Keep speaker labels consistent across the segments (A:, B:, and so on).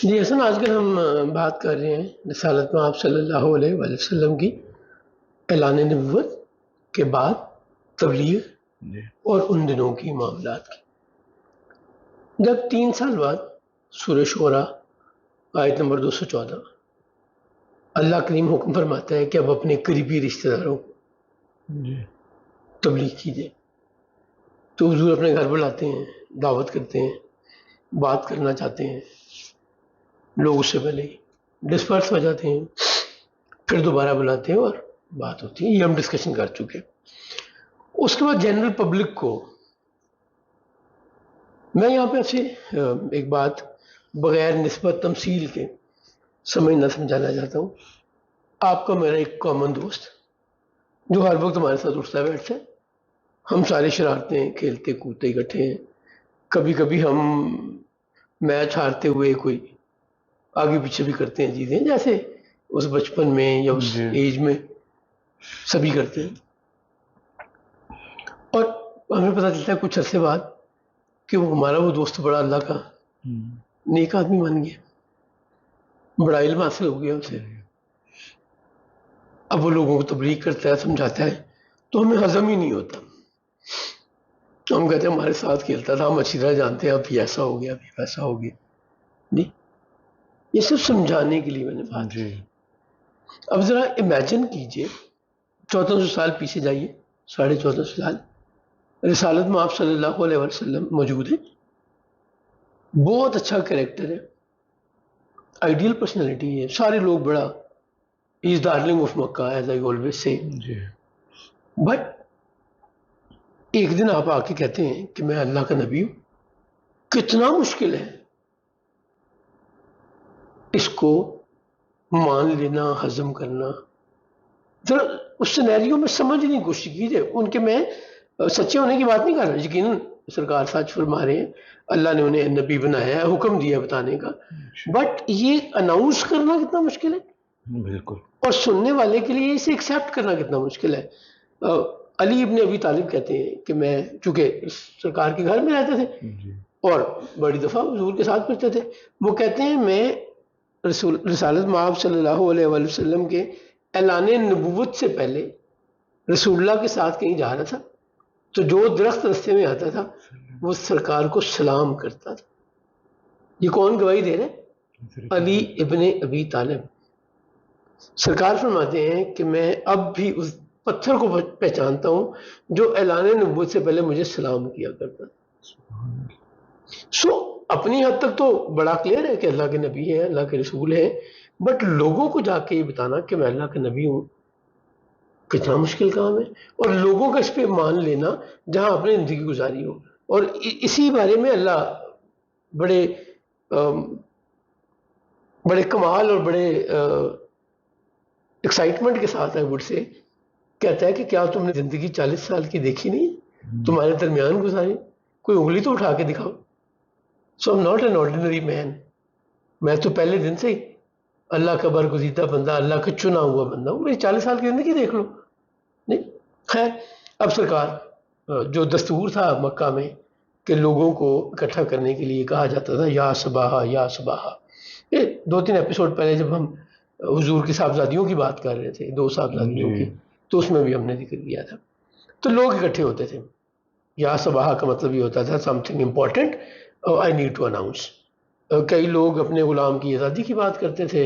A: جی حسن، آج کل ہم بات کر رہے ہیں رسالت میں آپ صلی اللہ علیہ وآلہ وسلم کی اعلان نبوت کے بعد تبلیغ اور ان دنوں کی معاملات کی، جب 3 سال بعد سورہ شعراء آیت نمبر 214 اللہ کریم حکم فرماتا ہے کہ اب اپنے قریبی رشتہ داروں کو تبلیغ کیجیے، تو حضور اپنے گھر بلاتے ہیں، دعوت کرتے ہیں، بات کرنا چاہتے ہیں، لوگ اس سے پہلے ڈسپرس ہو جاتے ہیں، پھر دوبارہ بلاتے ہیں اور بات ہوتی ہے۔ یہ ہم ڈسکشن کر چکے۔ اس کے بعد جنرل پبلک کو میں یہاں پہ آپ سے ایک بات بغیر نسبت تمثیل کے سمجھانا چاہتا ہوں۔ آپ کا میرا ایک کامن دوست جو ہر وقت ہمارے ساتھ اٹھتا بیٹھتا ہے، ہم سارے شرارتیں کھیلتے کودتے اکٹھے ہیں، کبھی کبھی ہم میچ ہارتے ہوئے کوئی آگے پیچھے بھی کرتے ہیں چیزیں، جیسے اس بچپن میں یا اس ایج میں سبھی کرتے ہیں۔ اور ہمیں پتہ چلتا ہے کچھ عرصے بعد کہ ہمارا وہ دوست بڑا اللہ کا نیک آدمی بن گیا، بڑا علم حاصل ہو گیا اسے، اب وہ لوگوں کو تبلیغ کرتا ہے، سمجھاتا ہے، تو ہمیں ہضم ہی نہیں ہوتا۔ ہم کہتے ہیں ہمارے ساتھ کھیلتا تھا، ہم اچھی طرح جانتے ہیں اب یہ ایسا ہو گیا، اب یہ ویسا ہو گیا۔ نہیں، یہ صرف سمجھانے کے لیے میں نے بات کی۔ اب ذرا امیجن کیجئے 1400 سال پیچھے جائیے، 1450 سال، رسالت میں آپ صلی اللہ علیہ وسلم موجود ہیں، بہت اچھا کریکٹر ہے، آئیڈیل پرسنالٹی ہے، سارے لوگ بڑا is darling of Mecca as I always سے، بٹ ایک دن آپ آ کے کہتے ہیں کہ میں اللہ کا نبی ہوں۔ کتنا مشکل ہے اس کو مان لینا، ہضم کرنا۔ ذرا اس سینیریو میں سمجھنے کی کوشش کیجیے ان کے، میں سچے ہونے کی بات نہیں کر رہا، یقیناً سرکار سچ فرما رہے ہیں، اللہ نے انہیں نبی بنایا ہے، حکم دیا بتانے کا، بٹ یہ اناؤنس کرنا کتنا مشکل ہے،
B: بالکل،
A: اور سننے والے کے لیے اسے ایکسیپٹ کرنا کتنا مشکل ہے۔ علی ابن ابی طالب کہتے ہیں کہ میں چونکہ سرکار کے گھر میں رہتے تھے اور بڑی دفعہ حضور کے ساتھ پڑھتے تھے، وہ کہتے ہیں میں رسالت مآب صلی اللہ علیہ وآلہ وسلم کے اعلان نبوت سے پہلے رسول اللہ کے ساتھ کہیں جا رہا تھا، تو جو درخت رستے میں آتا تھا وہ سرکار کو سلام کرتا تھا۔ یہ کون گواہی دے رہے؟ علی ابن ابی طالب۔ سرکار فرماتے ہیں کہ میں اب بھی اس پتھر کو پہچانتا ہوں جو اعلان نبوت سے پہلے مجھے سلام کیا کرتا تھا۔ اپنی حد تک تو بڑا کلیئر ہے کہ اللہ کے نبی ہیں، اللہ کے رسول ہیں، بٹ لوگوں کو جا کے یہ بتانا کہ میں اللہ کا نبی ہوں کتنا مشکل کام ہے، اور لوگوں کا اس پہ مان لینا جہاں اپنی زندگی گزاری ہو۔ اور اسی بارے میں اللہ بڑے کمال اور بڑے ایکسائٹمنٹ کے ساتھ ہے سے کہتا ہے کہ کیا تم نے زندگی 40 سال کی دیکھی نہیں، تمہارے درمیان گزاری، کوئی انگلی تو اٹھا کے دکھاؤ۔ سو I'm not an ordinary man، میں تو پہلے دن سے ہی اللہ کا برگزیدہ بندہ، اللہ کا چنا ہوا بندہ ہوں، میری 40 سال کی زندگی دیکھ لو۔ نہیں، خیر، اب سرکار جو دستور تھا مکہ میں کہ لوگوں کو اکٹھا کرنے کے لیے کہا جاتا تھا یا صباحا یا صباحا، یہ 2-3 ایپیسوڈ پہلے جب ہم حضور کی صاحبزادیوں کی بات کر رہے تھے، 2 صاحبزادیوں کی، تو اس میں بھی ہم نے ذکر کیا تھا، تو لوگ اکٹھے ہوتے تھے۔ یا صباحا کا مطلب یہ ہوتا تھا something important I need to announce. کئی لوگ اپنے غلام کی آزادی کی بات کرتے تھے،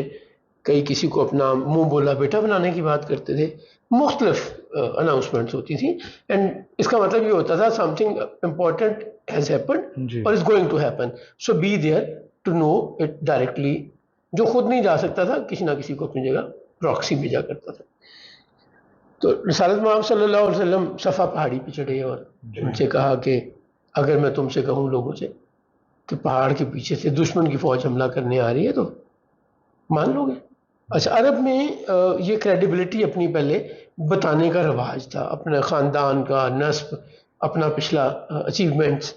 A: کئی کسی کو اپنا منہ بولا بیٹا بنانے کی بات کرتے تھے، مختلف اناؤنسمنٹس ہوتی تھیں، اینڈ اس کا مطلب یہ ہوتا تھا something important has happened or is going to happen, so be there to know it directly. جو خود نہیں جا سکتا تھا کسی نہ کسی کو اپنی جگہ پراکسی بھیجا کرتا تھا۔ تو رسالت مآب صلی اللہ علیہ وسلم صفا پہاڑی پہ چڑھے اور ان سے کہا کہ اگر میں تم سے کہوں لوگوں سے کہ پہاڑ کے پیچھے سے دشمن کی فوج حملہ کرنے آ رہی ہے تو مان لو گے؟ اچھا، عرب میں یہ کریڈیبلٹی اپنی پہلے بتانے کا رواج تھا، اپنے خاندان کا نسب، اپنا پچھلا اچیومنٹس،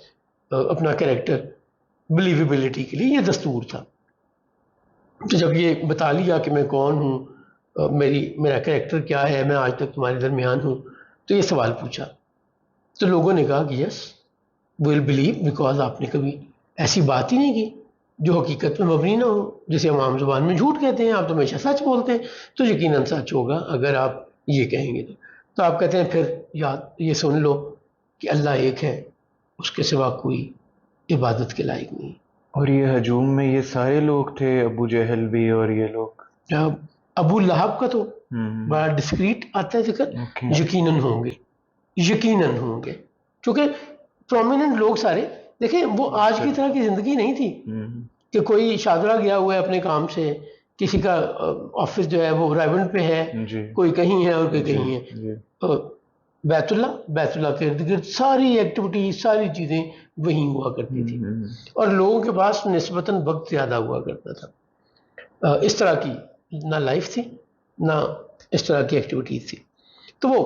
A: اپنا کریکٹر، بلیویبلٹی کے لیے یہ دستور تھا۔ تو جب یہ بتا لیا کہ میں کون ہوں، میرا کریکٹر کیا ہے، میں آج تک تمہارے درمیان ہوں، تو یہ سوال پوچھا، تو لوگوں نے کہا کہ یس ویل بلیو، بیکاز آپ نے کبھی ایسی بات ہی نہیں کی، جو حقیقت میں مبنی نہ ہو. جسے ہم عام زبان میں جھوٹ کہتے ہیں. آپ تو ہمیشہ سچ بولتے ہیں تو یقیناً سچ ہوگا اگر آپ یہ کہیں گے تو آپ کہتے ہیں پھر یاد یہ سن لو کہ اللہ ایک ہے, اس کے سوا کوئی عبادت کے لائق نہیں.
B: اور یہ ہجوم میں یہ سارے لوگ تھے, ابو جہل بھی اور یہ لوگ؟
A: ابو لہب کا تو بڑا ڈسکریٹ آتا ہے ذکر. یقیناً ہوں گے, یقیناً ہوں گے, کیونکہ پرومیننٹ لوگ سارے. دیکھیں وہ آج کی طرح کی زندگی نہیں تھی کہ کوئی شاہدرہ گیا ہوا ہے اپنے کام سے, کسی کا آفس جو ہے وہ رائیونڈ پہ ہے, کوئی کہیں ہے اور کوئی کہیں ہے. بیت اللہ کے ارد گرد ساری ایکٹیویٹی ساری چیزیں وہیں ہوا کرتی تھی, اور لوگوں کے پاس نسبتاً وقت زیادہ ہوا کرتا تھا. اس طرح کی نہ لائف تھی نہ اس طرح کی ایکٹیویٹیز تھی. تو وہ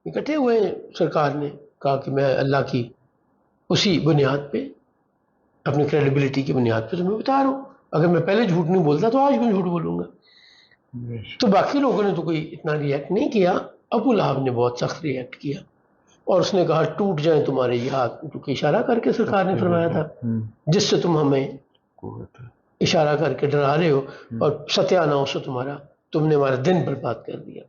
A: اکٹھے ہوئے ہیں. سرکار نے کہا کہ میں اللہ کی اسی بنیاد پہ, اپنی کریڈیبلٹی کی بنیاد پہ تمہیں بتا رہا ہوں. اگر میں پہلے جھوٹ نہیں بولتا تو آج بھی جھوٹ بولوں گا. تو باقی لوگوں نے تو کوئی اتنا ریئیکٹ نہیں کیا. ابو لہب نے بہت سخت ریئیکٹ کیا اور اس نے کہا ٹوٹ جائیں تمہارے یہ ہاتھ, کیونکہ اشارہ کر کے سرکار نے فرمایا تھا جس سے تم ہمیں اشارہ کر کے ڈرا رہے ہو, اور ستیہ ناش تمہارا, تم نے ہمارا دن برباد کر دیا.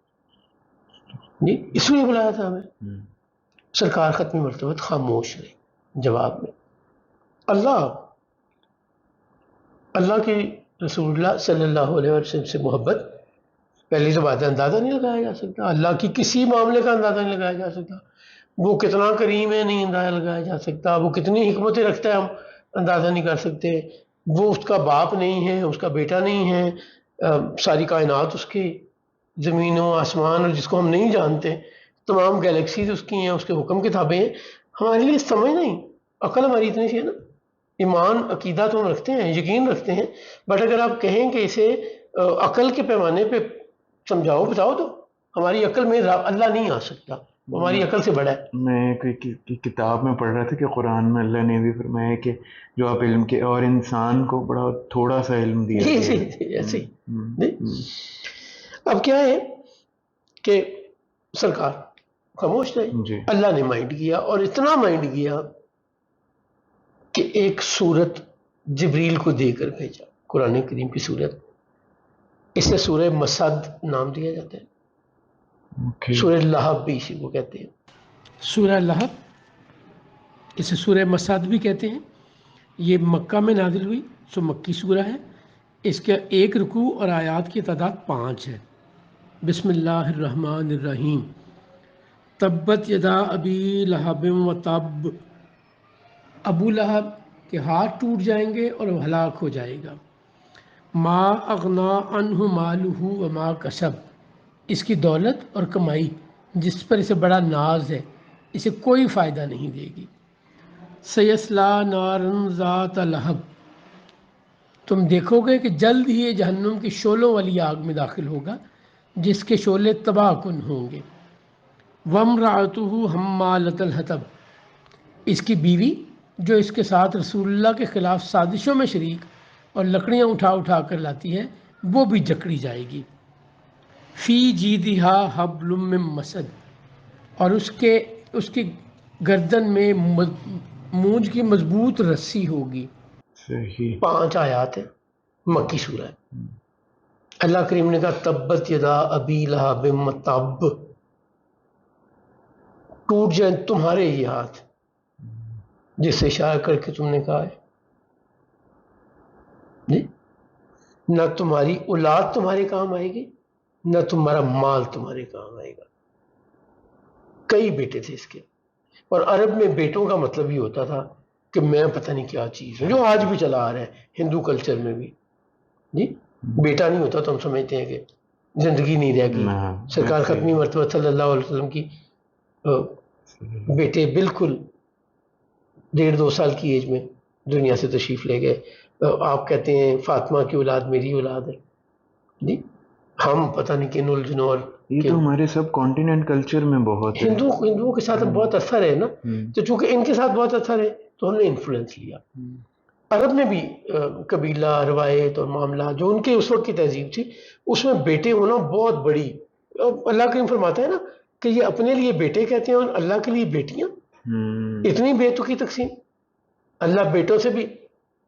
A: جی اس لیے بلایا تھا ہمیں. سرکار ختمی مرتبہ خاموش رہے جواب میں. اللہ کی رسول اللہ صلی اللہ علیہ وسلم سے محبت, پہلی تو بات ہے اندازہ نہیں لگایا جا سکتا. اللہ کی کسی معاملے کا اندازہ نہیں لگایا جا سکتا. وہ کتنا کریم ہے نہیں اندازہ لگایا جا سکتا. وہ کتنی حکمتیں رکھتا ہے ہم اندازہ نہیں کر سکتے. وہ اس کا باپ نہیں ہے, اس کا بیٹا نہیں ہے. ساری کائنات اس کی, زمین و آسمان, اور جس کو ہم نہیں جانتے, تمام گیلیکسیز اس کی ہیں, اس کے حکم کتابیں ہیں. ہمارے لیے سمجھ نہیں, عقل ہماری اتنی سی ہے نا. ایمان عقیدہ تو ہم رکھتے ہیں, یقین رکھتے ہیں, بٹ اگر آپ کہیں کہ اسے عقل کے پیمانے پہ سمجھاؤ بتاؤ تو ہماری عقل میں اللہ نہیں آ سکتا. ہماری عقل سے بڑا ہے.
B: میں کوئی کتاب میں پڑھ رہا تھا کہ قرآن میں اللہ نے بھی فرمایا کہ جو آپ علم کے, اور انسان کو بڑا تھوڑا سا علم دیا
A: ایسے ہی. اب کیا ہے کہ سرکار خاموش رہے. اللہ نے مائنڈ کیا, اور اتنا مائنڈ کیا کہ ایک سورت جبریل کو دے کر بھیجا, قرآن کریم کی سورت. اسے سورہ مسد نام دیا جاتا ہے. سورہ لہب بھی اسی کو کہتے ہیں. سورہ لہب, اسے سورہ مسد بھی کہتے ہیں. یہ مکہ میں نازل ہوئی, سو مکی سورہ ہے. اس کے ایک رکوع اور آیات کی تعداد 5 ہے. بسم اللہ الرحمن الرحیم. تبت یدا ابی لہب و تب, ابو لہب کے ہاتھ ٹوٹ جائیں گے اور وہ ہلاک ہو جائے گا. ما اغنا عنہ مالہ وما کسب, اس کی دولت اور کمائی جس پر اسے بڑا ناز ہے اسے کوئی فائدہ نہیں دے گی. سیصلی نارا ذات لہب, تم دیکھو گے کہ جلد ہی یہ جہنم کی شعلوں والی آگ میں داخل ہوگا جس کے شعلے تباہ کن ہوں گے. وامرأتہ حمالۃ الحطب, اس کی بیوی جو اس کے ساتھ رسول اللہ کے خلاف سازشوں میں شریک اور لکڑیاں اٹھا اٹھا کر لاتی ہے, وہ بھی جکڑی جائے گی. فی جیدہا حبل من مسد, اور اس کی گردن میں مونج کی مضبوط رسی ہوگی. 5 آیات ہیں, مکی سورہ ہے. اللہ کریم نے کہا تبت یدا ابی لہب و تب, ٹوٹ جائیں تمہارے یہ ہاتھ جس سے اشارہ کر کے تم نے کہا ہے. جی, نہ تمہاری اولاد تمہارے کام آئے گی, نہ تمہارا مال تمہارے کام آئے گا. کئی بیٹے تھے اس کے, اور عرب میں بیٹوں کا مطلب یہ ہوتا تھا کہ میں پتہ نہیں کیا چیز ہے, جو آج بھی چلا آ رہا ہے ہندو کلچر میں بھی. جی, بیٹا نہیں ہوتا تو ہم سمجھتے ہیں کہ زندگی نہیں رہ گئی. سرکار ختمی مرتبہ صلی اللہ علیہ وسلم کی بیٹے بالکل 1.5-2 سال کی ایج میں دنیا سے تشریف لے گئے. آپ کہتے ہیں فاطمہ کی اولاد میری اولاد ہے. جی, ہم پتہ نہیں کن الجنور,
B: یہ تو ہمارے سب کانٹیننٹ کلچر میں بہت ہے.
A: ہندوؤں کے ساتھ بہت اثر ہے نا, تو چونکہ ان کے ساتھ بہت اثر ہے تو ہم نے انفلوئنس لیا. عرب میں بھی قبیلہ روایت اور معاملہ جو ان کے اس وقت کی تہذیب تھی, اس میں بیٹے ہونا بہت بڑی. اللہ کریم فرماتا ہے نا کہ یہ اپنے لیے بیٹے کہتے ہیں اور اللہ کے لیے بیٹیاں. اتنی بے تکی تقسیم. اللہ بیٹوں سے بھی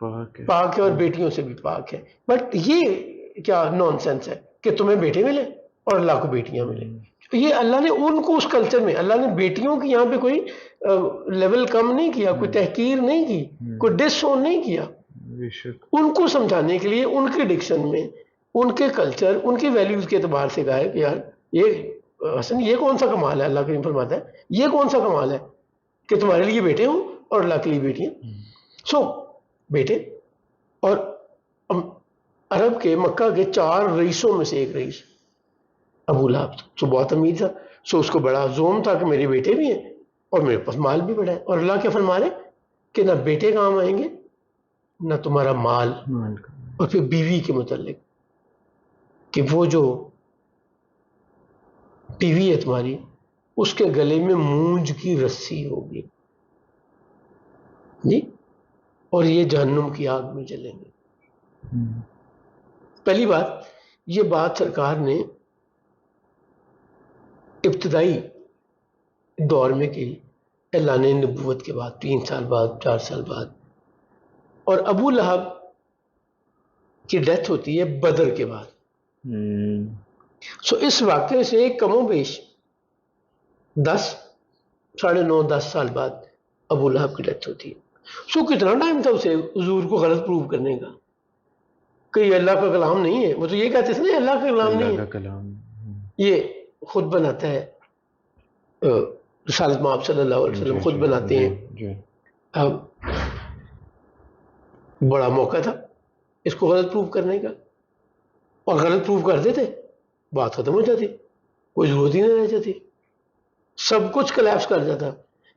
B: پاک ہے،
A: پاک ہے اور بیٹیوں سے بھی پاک ہے. بٹ یہ کیا نان سینس ہے کہ تمہیں بیٹے ملے اور اللہ کو بیٹیاں ملے. یہ اللہ نے ان کو اس کلچر میں اللہ نے بیٹیوں کی یہاں پہ کوئی لیول کم نہیں کیا, کوئی تحقیر نہیں کی, کوئی ڈس اون نہیں کیا.
B: بے شک.
A: ان کو سمجھانے کے لیے ان کے ڈکشن میں, ان کے کلچر, ان کے ویلیوز کے اعتبار سے کہا ہے کہ یار یہ حسن یہ کون سا کمال ہے, اللہ کریم فرماتا ہے یہ کون سا کمال ہے کہ تمہارے لیے بیٹے ہوں اور اللہ کے لیے بیٹیاں. سو بیٹے, اور عرب کے مکہ کے 4 رئیسوں میں سے ایک رئیس ابو لہب تھا, جو بہت امیر تھا. سو اس کو بڑا زوم تھا کہ میرے بیٹے بھی ہیں اور میرے پاس مال بھی بڑا ہے. اور اللہ کیا فرما رہے کہ نہ بیٹے کام آئیں گے نہ تمہارا مال. اور پھر بیوی کے متعلق کہ وہ جو بیوی ہے تمہاری اس کے گلے میں مونج کی رسی ہوگی جی, اور یہ جہنم کی آگ میں جلیں گے. پہلی بات, یہ بات سرکار نے ابتدائی دور میں کی, اعلان نبوت کے بعد 3 سال بعد 4 سال بعد. اور ابو لہب کی ڈیتھ ہوتی ہے بدر کے بعد. سو اس واقعے سے کم و بیش 9.5 سال بعد ابو لہب کی ڈیتھ ہوتی ہے. سو کتنا ٹائم تھا اسے حضور کو غلط پروو کرنے کا کہ یہ اللہ کا کلام نہیں ہے. وہ تو یہ کہتے تھے نا اللہ کا کلام نہیں ہے, یہ خود بناتا ہے, رسالت مآب صلی اللہ علیہ وسلم خود بناتے ہیں. اب بڑا موقع تھا اس کو غلط پروف کرنے کا, اور غلط پروف کر دیتے بات ختم ہو جاتی, کوئی ضرورت ہی نہیں رہ جاتی, سب کچھ کلیپس کر جاتا.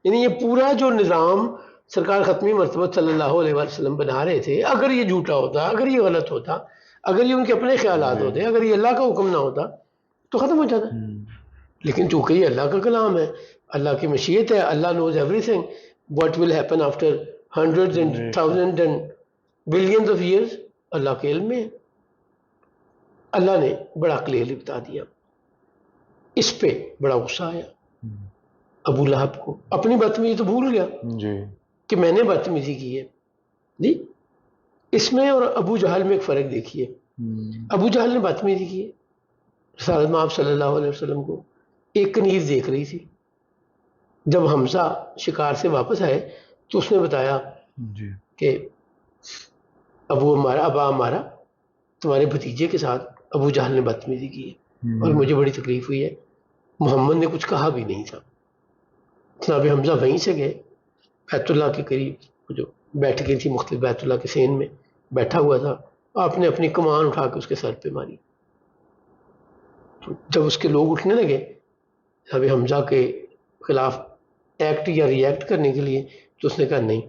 A: یعنی یہ پورا جو نظام سرکار ختمی مرتبہ صلی اللہ علیہ وسلم بنا رہے تھے, اگر یہ جھوٹا ہوتا, اگر یہ غلط ہوتا, اگر یہ ان کے اپنے خیالات ہوتے, اگر یہ اللہ کا حکم نہ ہوتا تو ختم ہو جاتا. لیکن چونکہ یہ اللہ کا کلام ہے, اللہ کی مشیت ہے, Allah knows every thing what will happen after hundred and thousand and billions of years, Allah کے علم میں ہے. اللہ نے بڑا کلیئرلی بتا دیا. اس پہ بڑا غصہ آیا ابو لہب کو, اپنی بدتمیزی تو بھول گیا کہ میں نے بدتمیزی کی ہے جی. اس میں اور ابو جہل میں ایک فرق دیکھیے. ابو جہل نے بدتمیزی کی ہے, رسالت مآب صلی اللہ علیہ وسلم کو ایک کنیز دیکھ رہی تھی. جب حمزہ شکار سے واپس آئے تو اس نے بتایا کہ ابا ہمارا تمہارے بھتیجے کے ساتھ ابو جہل نے بدتمیزی کی ہے اور مجھے بڑی تکلیف ہوئی ہے. محمد نے کچھ کہا بھی نہیں تھا. جناب حمزہ وہیں سے گئے بیت اللہ کے قریب, جو بیٹھ گئی تھی مختلف بیت اللہ کے سین میں بیٹھا ہوا تھا, آپ نے اپنی کمان اٹھا کے اس کے سر پہ ماری. جب اس کے لوگ اٹھنے لگے جناب حمزہ کے خلاف ایکٹ یا ری ایکٹ کرنے کے لیے, تو اس نے کہا نہیں,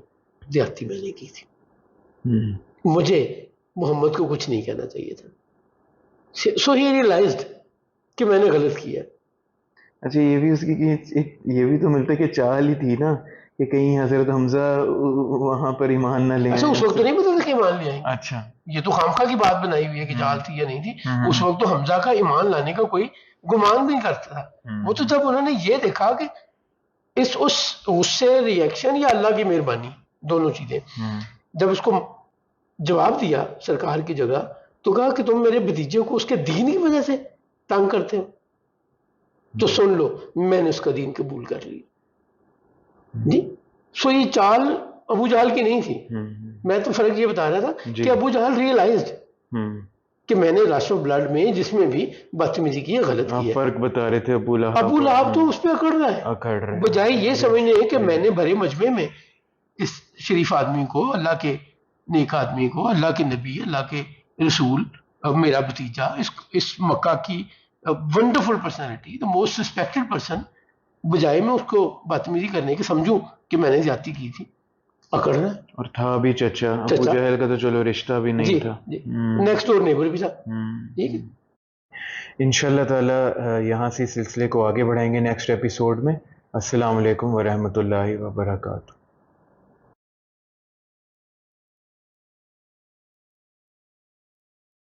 A: زیادتی میں نے کی تھی, مجھے محمد کو کچھ نہیں کہنا چاہیے تھا. سو ہی ریئلائزڈ کہ میں نے غلط کیا.
B: اچھا, یہ بھی اس کی یہ بھی تو ملتا ہے کہ چال ہی تھی نا کہ کہیں حضرت حمزہ وہاں پر ایمان نہ لیں.
A: اچھا, اس وقت تو نہیں پتا تھا کہ ایمان لے آئیں.
B: اچھا,
A: یہ تو خامخواہ کی بات بنائی ہوئی ہے کہ چال تھی یا نہیں تھی. اس وقت تو حمزہ کا ایمان لانے کا کوئی گمان بھی نہیں کرتا تھا. وہ تو جب انہوں نے یہ دیکھا کہ اس سے ری ایکشن یا اللہ کی مہربانی دونوں چیزیں, جب اس کو جواب دیا سرکار کی جگہ, تو کہا کہ تم میرے بھتیجے کو اس کے دین کی وجہ سے تنگ کرتے ہو, تو سن لو میں نے اس کا دین قبول کر لی جی. سو یہ چال ابو جہل کی نہیں تھی. میں تو فرق یہ بتا رہا تھا کہ ابو جہل ریئلائزڈ کہ میں نے رش آف بلڈ میں جس میں بھی بدتمیزی کی ہے, غلط کی ہے.
B: فرق بتا رہے تھے ابو
A: لہب تو اس پہ اکڑ رہا ہے بجائے یہ سمجھنے کہ میں نے بھرے مجمع میں اس شریف آدمی کو, اللہ کے نیک آدمی کو, اللہ کے نبی, اللہ کے رسول, میرا بھتیجا, اس مکہ کی wonderful personality, the most respected person, بجائے میں اس کو بدتمیزی کرنے کے سمجھوں کہ میں نے زیادتی کی تھی, اکڑ رہا ہے.
B: اور تھا بھی چچا, ابو جہل کا تو چلو رشتہ بھی نہیں تھا,
A: نیکسٹ ڈور نیبر بھی تھا. ٹھیک ہے,
B: انشاءاللہ تعالی یہاں سے سلسلے کو آگے بڑھائیں گے نیکسٹ ایپیسوڈ میں. السلام علیکم ورحمۃ اللہ وبرکاتہ.